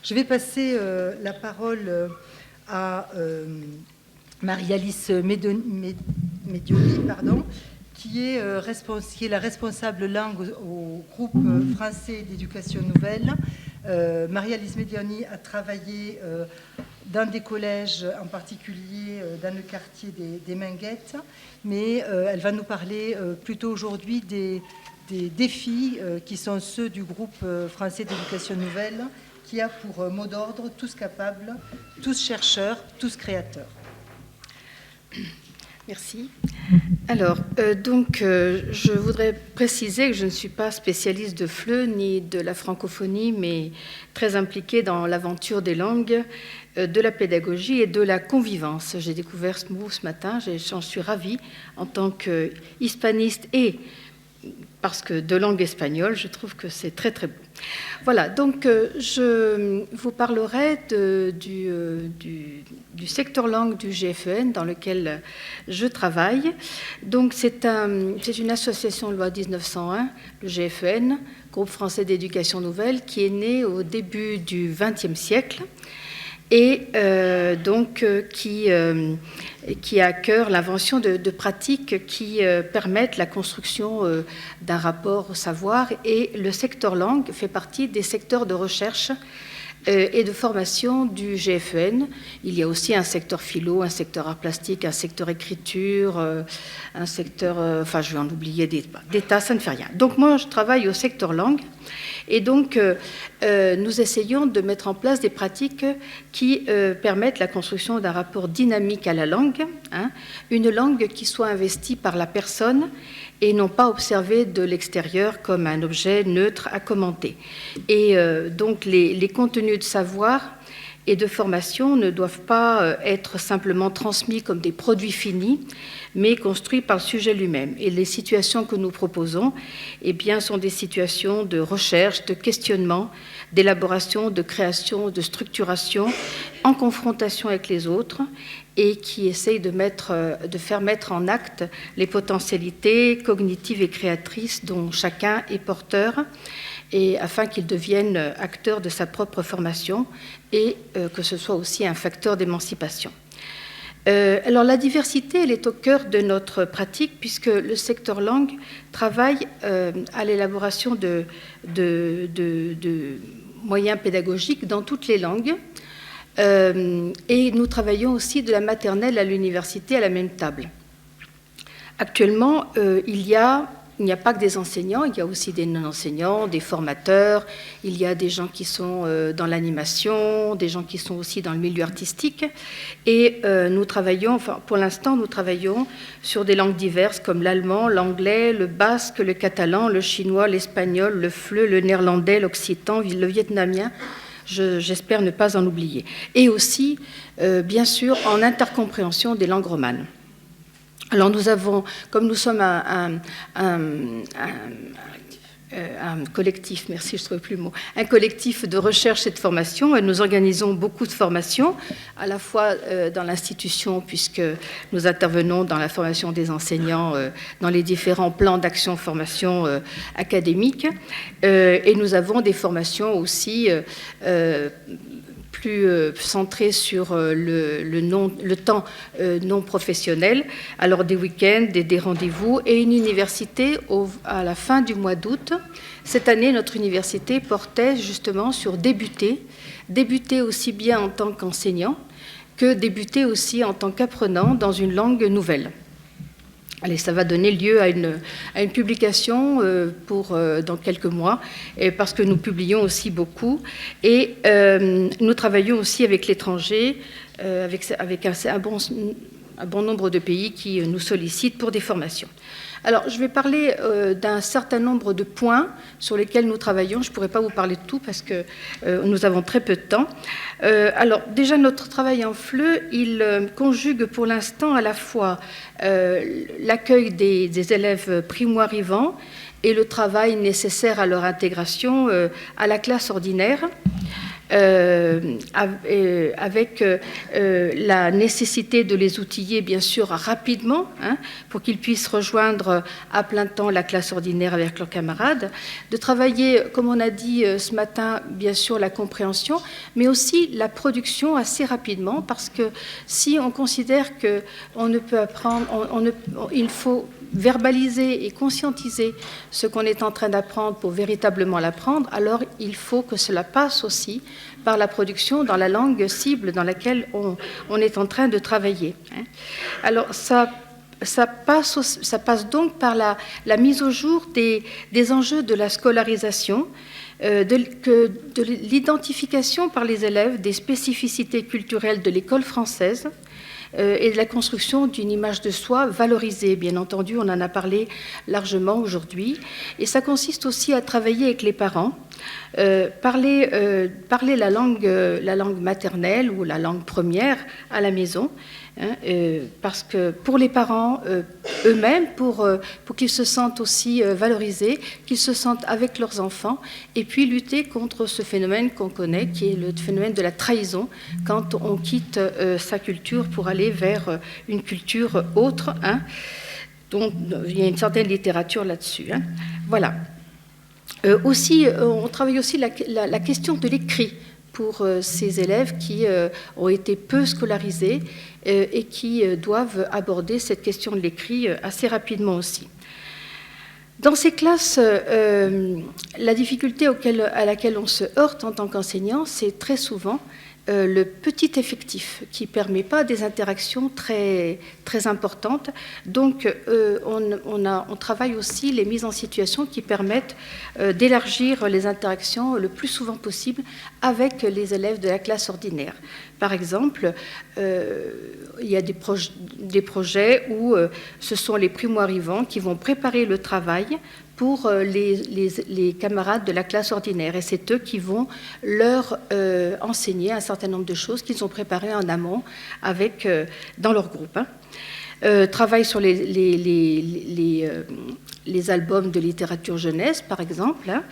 Je vais passer la parole à Marie-Alice Medioni, qui est la responsable langue au groupe français d'éducation nouvelle. Marie-Alice Medioni a travaillé dans des collèges, en particulier dans le quartier des Minguettes, mais elle va nous parler plutôt aujourd'hui des défis qui sont ceux du groupe français d'éducation nouvelle, qui a pour mot d'ordre « tous capables, tous chercheurs, tous créateurs ». Merci. Alors, je voudrais préciser que je ne suis pas spécialiste de FLE ni de la francophonie, mais très impliquée dans l'aventure des langues, de la pédagogie et de la convivence. J'ai découvert ce mot ce matin, j'en suis ravie en tant qu'hispaniste et parce que de langue espagnole, je trouve que c'est très très beau. Voilà, donc je vous parlerai du secteur langue du GFEN dans lequel je travaille. Donc c'est une association de loi 1901, le GFEN, Groupe français d'éducation nouvelle, qui est né au début du XXe siècle et qui a à cœur l'invention de pratiques qui permettent la construction d'un rapport au savoir. Et le secteur langue fait partie des secteurs de recherche et de formation du GFEN. Il y a aussi un secteur philo, un secteur art plastique, un secteur écriture, un secteur... enfin, je vais en oublier des tas, ça ne fait rien. Donc moi, je travaille au secteur langue. Et donc, nous essayons de mettre en place des pratiques qui permettent la construction d'un rapport dynamique à la langue, une langue qui soit investie par la personne et non pas observée de l'extérieur comme un objet neutre à commenter. Et donc, les contenus de savoir et de formation ne doivent pas être simplement transmis comme des produits finis, mais construits par le sujet lui-même. Et les situations que nous proposons, eh bien, sont des situations de recherche, de questionnement, d'élaboration, de création, de structuration, en confrontation avec les autres, et qui essayent de faire mettre en acte les potentialités cognitives et créatrices dont chacun est porteur, et afin qu'il devienne acteur de sa propre formation et que ce soit aussi un facteur d'émancipation. Alors la diversité, elle est au cœur de notre pratique puisque le secteur langue travaille à l'élaboration de moyens pédagogiques dans toutes les langues et nous travaillons aussi de la maternelle à l'université à la même table. Actuellement, il n'y a pas que des enseignants, il y a aussi des non-enseignants, des formateurs, il y a des gens qui sont dans l'animation, des gens qui sont aussi dans le milieu artistique. Et nous travaillons, enfin pour l'instant, nous travaillons sur des langues diverses comme l'allemand, l'anglais, le basque, le catalan, le chinois, l'espagnol, le FLE, le néerlandais, l'occitan, le vietnamien. J'espère ne pas en oublier. Et aussi, bien sûr, en intercompréhension des langues romanes. Alors nous avons, comme nous sommes un collectif, merci, je ne trouve plus le mot, un collectif de recherche et de formation, nous organisons beaucoup de formations, à la fois dans l'institution, puisque nous intervenons dans la formation des enseignants, dans les différents plans d'action-formation académique, et nous avons des formations aussi plus centré sur le temps non professionnel, alors des week-ends, des rendez-vous et une université à la fin du mois d'août. Cette année, notre université portait justement sur débuter aussi bien en tant qu'enseignant que débuter aussi en tant qu'apprenant dans une langue nouvelle. Allez, ça va donner lieu à une publication dans quelques mois, parce que nous publions aussi beaucoup. Et nous travaillons aussi avec l'étranger, avec un bon nombre de pays qui nous sollicitent pour des formations. Alors, je vais parler d'un certain nombre de points sur lesquels nous travaillons. Je ne pourrais pas vous parler de tout parce que nous avons très peu de temps. Alors, déjà, notre travail en FLE, il conjugue pour l'instant à la fois l'accueil des élèves primo-arrivants et le travail nécessaire à leur intégration à la classe ordinaire. avec la nécessité de les outiller, bien sûr, rapidement, hein, pour qu'ils puissent rejoindre à plein temps la classe ordinaire avec leurs camarades, de travailler, comme on a dit ce matin, bien sûr, la compréhension, mais aussi la production assez rapidement, parce que si on considère qu'on ne peut apprendre, il faut verbaliser et conscientiser ce qu'on est en train d'apprendre pour véritablement l'apprendre, alors il faut que cela passe aussi par la production dans la langue cible dans laquelle on est en train de travailler. Alors ça passe donc par la mise au jour des enjeux de la scolarisation, de l'identification par les élèves des spécificités culturelles de l'école française, et de la construction d'une image de soi valorisée. Bien entendu, on en a parlé largement aujourd'hui. Et ça consiste aussi à travailler avec les parents, parler la langue maternelle ou la langue première à la maison, hein, parce que pour les parents eux-mêmes, pour qu'ils se sentent aussi valorisés, qu'ils se sentent avec leurs enfants, et puis lutter contre ce phénomène qu'on connaît, qui est le phénomène de la trahison, quand on quitte sa culture pour aller vers une culture autre, hein. Donc il y a une certaine littérature là-dessus, hein. Voilà. Aussi, on travaille aussi la question de l'écrit pour ces élèves qui ont été peu scolarisés et qui doivent aborder cette question de l'écrit assez rapidement aussi. Dans ces classes, la difficulté à laquelle on se heurte en tant qu'enseignant, c'est très souvent le petit effectif qui ne permet pas des interactions très, très importantes. Donc, on travaille aussi les mises en situation qui permettent d'élargir les interactions le plus souvent possible avec les élèves de la classe ordinaire. Par exemple, il y a des projets où ce sont les primo-arrivants qui vont préparer le travail pour les camarades de la classe ordinaire. Et c'est eux qui vont leur enseigner un certain nombre de choses qu'ils ont préparées en amont dans leur groupe, hein. Travail sur les albums de littérature jeunesse, par exemple, hein,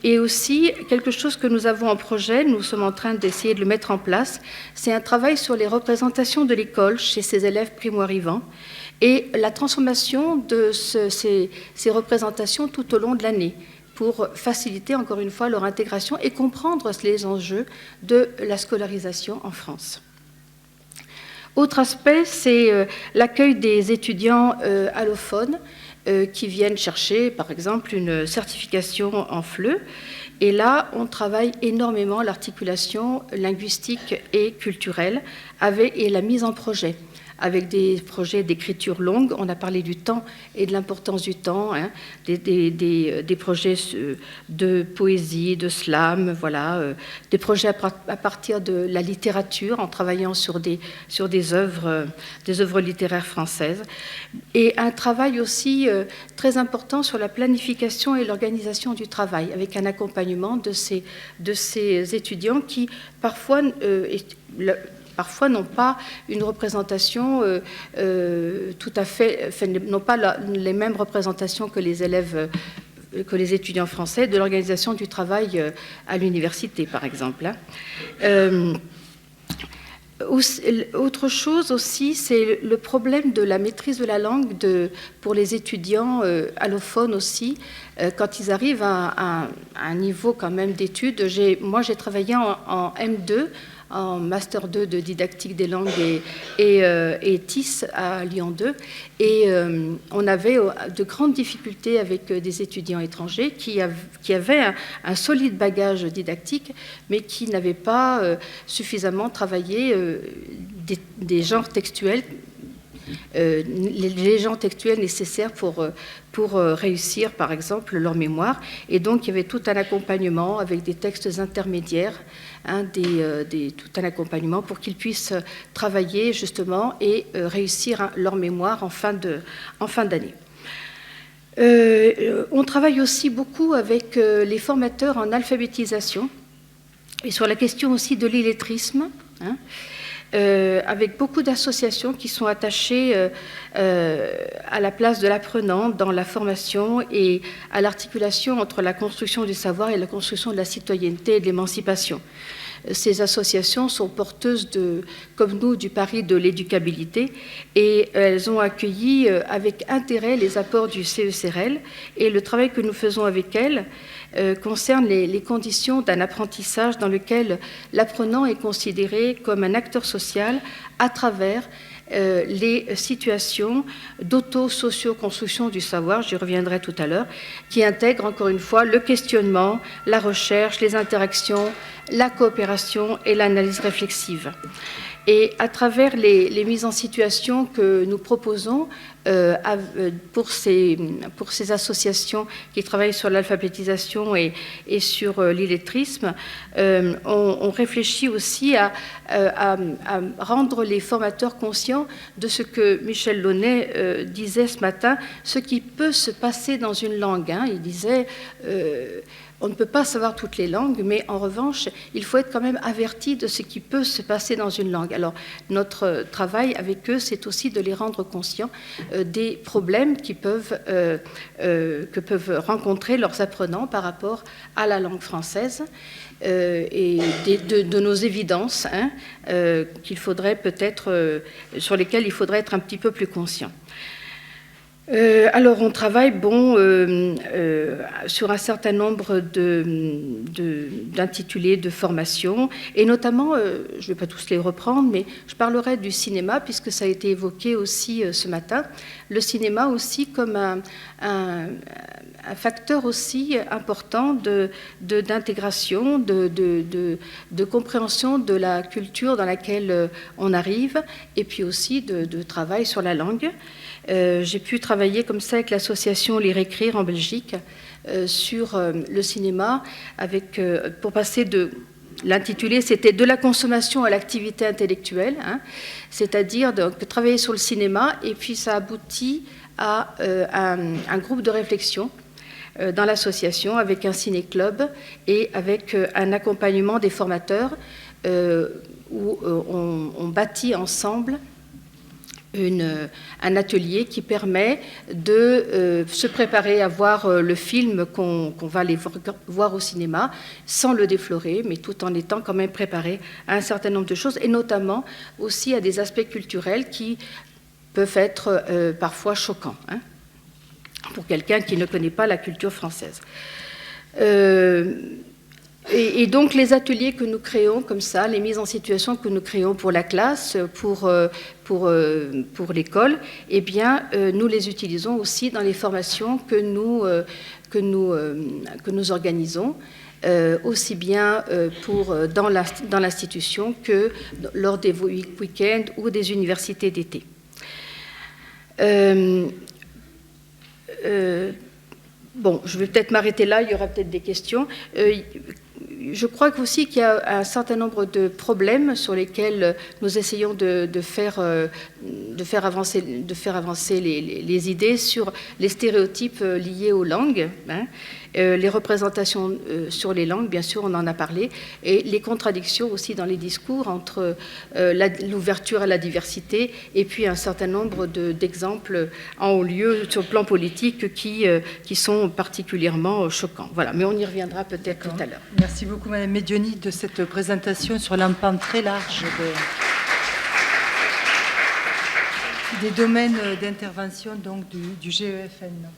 et aussi quelque chose que nous avons en projet, nous sommes en train d'essayer de le mettre en place, c'est un travail sur les représentations de l'école chez ces élèves primo-arrivants, et la transformation de ces représentations tout au long de l'année, pour faciliter encore une fois leur intégration et comprendre les enjeux de la scolarisation en France. Autre aspect, c'est l'accueil des étudiants allophones qui viennent chercher, par exemple, une certification en FLE. Et là, on travaille énormément l'articulation linguistique et culturelle et la mise en projet, avec des projets d'écriture longue. On a parlé du temps et de l'importance du temps, hein, des projets de poésie, de slam, voilà, des projets à partir de la littérature, en travaillant sur des œuvres littéraires françaises, et un travail aussi très important sur la planification et l'organisation du travail, avec un accompagnement de ces étudiants qui parfois n'ont pas une représentation tout à fait, n'ont pas les mêmes représentations que les élèves, que les étudiants français de l'organisation du travail à l'université, par exemple, hein. Autre chose aussi, c'est le problème de la maîtrise de la langue pour les étudiants allophones aussi, quand ils arrivent à un niveau quand même d'études. Moi, j'ai travaillé en M2, en Master 2 de didactique des langues et TIS à Lyon 2. Et on avait de grandes difficultés avec des étudiants étrangers qui avaient un solide bagage didactique, mais qui n'avaient pas suffisamment travaillé des genres textuels, les genres textuels nécessaires pour réussir, par exemple, leur mémoire. Et donc, il y avait tout un accompagnement avec des textes intermédiaires, hein, tout un accompagnement pour qu'ils puissent travailler, justement, et réussir leur mémoire en fin d'année. On travaille aussi beaucoup avec les formateurs en alphabétisation et sur la question aussi de l'illettrisme, hein. avec beaucoup d'associations qui sont attachées à la place de l'apprenant dans la formation et à l'articulation entre la construction du savoir et la construction de la citoyenneté et de l'émancipation. Ces associations sont porteuses, comme nous, du pari de l'éducabilité et elles ont accueilli avec intérêt les apports du CECRL et le travail que nous faisons avec elles concerne les conditions d'un apprentissage dans lequel l'apprenant est considéré comme un acteur social à travers les situations d'auto-socio-construction du savoir, j'y reviendrai tout à l'heure, qui intègrent encore une fois le questionnement, la recherche, les interactions, la coopération et l'analyse réflexive. Et à travers les mises en situation que nous proposons pour ces associations qui travaillent sur l'alphabétisation et sur l'illettrisme, on réfléchit aussi à rendre les formateurs conscients de ce que Michel Launay disait ce matin, ce qui peut se passer dans une langue. Il disait on ne peut pas savoir toutes les langues, mais en revanche, il faut être quand même averti de ce qui peut se passer dans une langue. Alors, notre travail avec eux, c'est aussi de les rendre conscients des problèmes que peuvent rencontrer leurs apprenants par rapport à la langue française et de nos évidences qu'il faudrait peut-être, sur lesquelles il faudrait être un petit peu plus conscient. Alors, on travaille sur un certain nombre d'intitulés de formation, et notamment, je ne vais pas tous les reprendre, mais je parlerai du cinéma, puisque ça a été évoqué aussi ce matin. Le cinéma aussi comme un facteur aussi important d'intégration, de compréhension de la culture dans laquelle on arrive, et puis aussi de travail sur la langue. J'ai pu travailler comme ça avec l'association Lire Écrire en Belgique sur le cinéma, pour passer l'intitulé, c'était de la consommation à l'activité intellectuelle, c'est-à-dire travailler sur le cinéma, et puis ça aboutit à un groupe de réflexion dans l'association avec un ciné-club et avec un accompagnement des formateurs où on bâtit ensemble un atelier qui permet de se préparer à voir le film qu'on va aller voir au cinéma sans le déflorer, mais tout en étant quand même préparé à un certain nombre de choses, et notamment aussi à des aspects culturels qui peuvent être parfois choquants pour quelqu'un qui ne connaît pas la culture française. Et donc les ateliers que nous créons comme ça, les mises en situation que nous créons pour la classe, pour l'école, eh bien nous les utilisons aussi dans les formations que nous organisons, aussi bien dans l'institution que lors des week-ends ou des universités d'été. Bon, je vais peut-être m'arrêter là, il y aura peut-être des questions. Je crois aussi qu'il y a un certain nombre de problèmes sur lesquels nous essayons de faire avancer les idées sur les stéréotypes liés aux langues, les représentations sur les langues, bien sûr, on en a parlé, et les contradictions aussi dans les discours entre l'ouverture à la diversité et puis un certain nombre d'exemples en haut lieu sur le plan politique qui sont particulièrement choquants. Voilà, mais on y reviendra peut-être tout à l'heure. Merci beaucoup, Madame Medioni, de cette présentation sur l'empan très large des domaines d'intervention donc du GEFN.